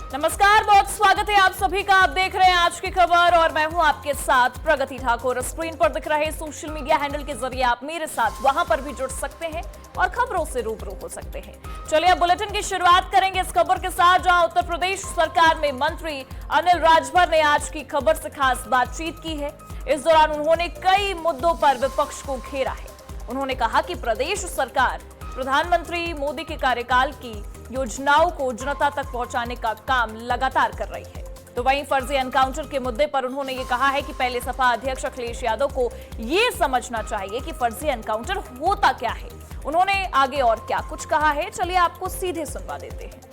नमस्कार, बहुत स्वागत है आप सभी का। आप देख रहे हैं आज की खबर और मैं हूं आपके साथ प्रगति ठाकुर। स्क्रीन पर दिख रहे सोशल मीडिया हैंडल के जरिए आप मेरे साथ वहां पर भी जुड़ सकते हैं और खबरों से रूबरू हो सकते हैं। चलिए अब बुलेटिन की शुरुआत करेंगे इस खबर के साथ, जहां उत्तर प्रदेश सरकार में मंत्री अनिल राजभर ने आज की खबर से खास बातचीत की है। इस दौरान उन्होंने कई मुद्दों पर विपक्ष को घेरा है। उन्होंने कहा कि प्रदेश सरकार प्रधानमंत्री मोदी के कार्यकाल की योजनाओं को जनता तक पहुंचाने का काम लगातार कर रही है। तो वहीं फर्जी एनकाउंटर के मुद्दे पर उन्होंने ये कहा है कि पहले सपा अध्यक्ष अखिलेश यादव को ये समझना चाहिए कि फर्जी एनकाउंटर होता क्या है। उन्होंने आगे और क्या कुछ कहा है, चलिए आपको सीधे सुनवा देते हैं।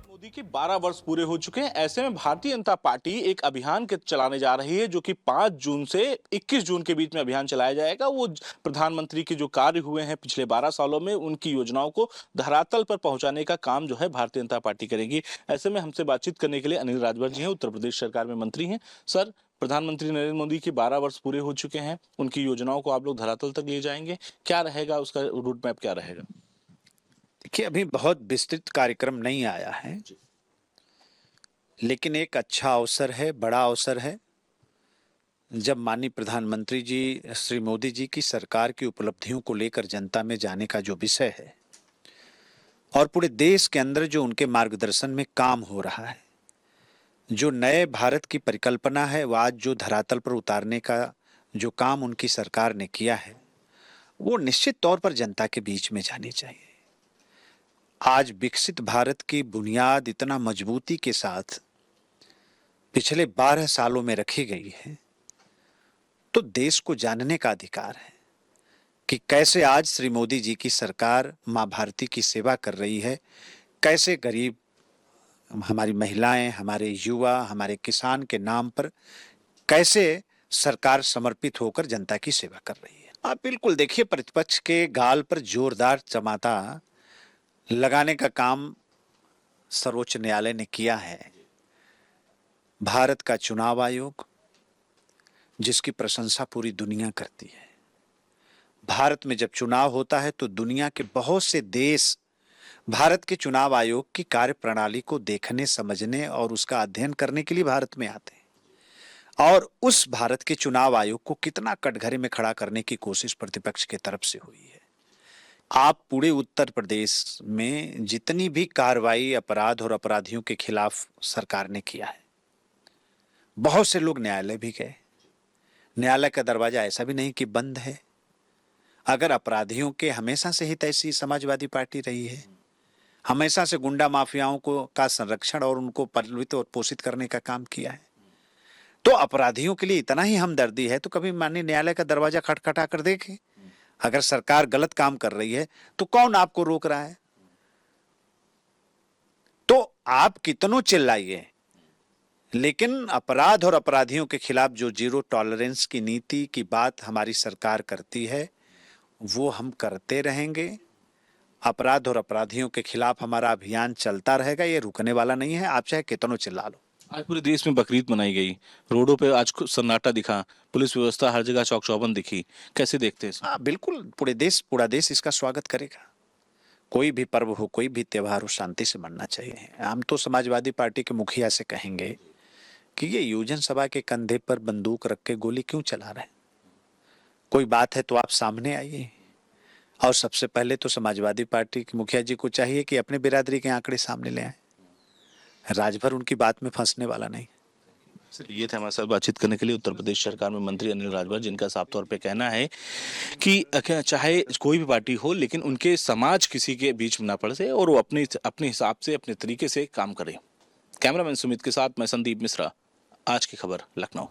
मोदी के 12 वर्ष पूरे हो चुके हैं। ऐसे में भारतीय जनता पार्टी एक अभियान के चलाने जा रही है, जो कि 5 जून से 21 जून के बीच में अभियान चलाया जाएगा। वो प्रधानमंत्री के जो कार्य हुए हैं पिछले 12 सालों में, उनकी योजनाओं को धरातल पर पहुंचाने का काम जो है भारतीय जनता पार्टी करेगी। ऐसे में हमसे बातचीत करने के लिए अनिल राजभर जी हैं, उत्तर प्रदेश सरकार में मंत्री हैं। सर, प्रधानमंत्री नरेंद्र मोदी के 12 वर्ष पूरे हो चुके हैं, उनकी योजनाओं को आप लोग धरातल तक ले जाएंगे, क्या रहेगा उसका रूट मैप, क्या रहेगा? देखिए, अभी बहुत विस्तृत कार्यक्रम नहीं आया है, लेकिन एक अच्छा अवसर है, बड़ा अवसर है, जब माननीय प्रधानमंत्री जी श्री मोदी जी की सरकार की उपलब्धियों को लेकर जनता में जाने का जो विषय है और पूरे देश के अंदर जो उनके मार्गदर्शन में काम हो रहा है, जो नए भारत की परिकल्पना है, वह आज जो धरातल पर उतारने का जो काम उनकी सरकार ने किया है, वो निश्चित तौर पर जनता के बीच में जानी चाहिए। आज विकसित भारत की बुनियाद इतना मजबूती के साथ पिछले 12 सालों में रखी गई है, तो देश को जानने का अधिकार है कि कैसे आज श्री मोदी जी की सरकार मां भारती की सेवा कर रही है, कैसे गरीब, हमारी महिलाएं, हमारे युवा, हमारे किसान के नाम पर कैसे सरकार समर्पित होकर जनता की सेवा कर रही है। आप बिल्कुल देखिए, प्रतिपक्ष के गाल पर जोरदार चमाटा लगाने का काम सर्वोच्च न्यायालय ने किया है। भारत का चुनाव आयोग, जिसकी प्रशंसा पूरी दुनिया करती है, भारत में जब चुनाव होता है तो दुनिया के बहुत से देश भारत के चुनाव आयोग की कार्यप्रणाली को देखने, समझने और उसका अध्ययन करने के लिए भारत में आते हैं। और उस भारत के चुनाव आयोग को कितना कटघरे में खड़ा करने की कोशिश प्रतिपक्ष की तरफ से हुई है। आप पूरे उत्तर प्रदेश में जितनी भी कार्रवाई अपराध और अपराधियों के खिलाफ सरकार ने किया है, बहुत से लोग न्यायालय भी गए। न्यायालय का दरवाजा ऐसा भी नहीं कि बंद है। अगर अपराधियों के हमेशा से ही ऐसी समाजवादी पार्टी रही है, हमेशा से गुंडा माफियाओं को का संरक्षण और उनको पालित और पोषित करने का काम किया है, तो अपराधियों के लिए इतना ही हमदर्दी है तो कभी माननीय न्यायालय का दरवाजा खटखटा कर देखें। अगर सरकार गलत काम कर रही है तो कौन आपको रोक रहा है? तो आप कितनों चिल्लाइए, लेकिन अपराध और अपराधियों के खिलाफ जो जीरो टॉलरेंस की नीति की बात हमारी सरकार करती है, वो हम करते रहेंगे। अपराध और अपराधियों के खिलाफ हमारा अभियान चलता रहेगा, ये रुकने वाला नहीं है। आप चाहे कितनों चिल्ला लो। आज पूरे देश में बकरीद मनाई गई, रोडों पे आज सन्नाटा दिखा, पुलिस व्यवस्था हर जगह चौक चौबंद दिखी, कैसे देखते हैं? बिल्कुल, पूरा देश इसका स्वागत करेगा। कोई भी पर्व हो, कोई भी त्योहार हो, शांति से मनना चाहिए। हम तो समाजवादी पार्टी के मुखिया से कहेंगे कि ये योजन सभा के कंधे पर बंदूक रख के गोली क्यों चला रहे हैं? कोई बात है तो आप सामने आइए। और सबसे पहले तो समाजवादी पार्टी के मुखिया जी को चाहिए कि अपने बिरादरी के आंकड़े सामने ले आए। राजभर उनकी बात में फंसने वाला नहीं। ये थे हमारे साथ बातचीत करने के लिए उत्तर प्रदेश सरकार में मंत्री अनिल राजभर, जिनका साफ तौर पे कहना है कि चाहे कोई भी पार्टी हो, लेकिन उनके समाज किसी के बीच में ना पड़ से और वो अपने हिसाब से, अपने तरीके से काम करें। कैमरामैन सुमित के साथ मैं संदीप मिश्रा, आज की खबर, लखनऊ।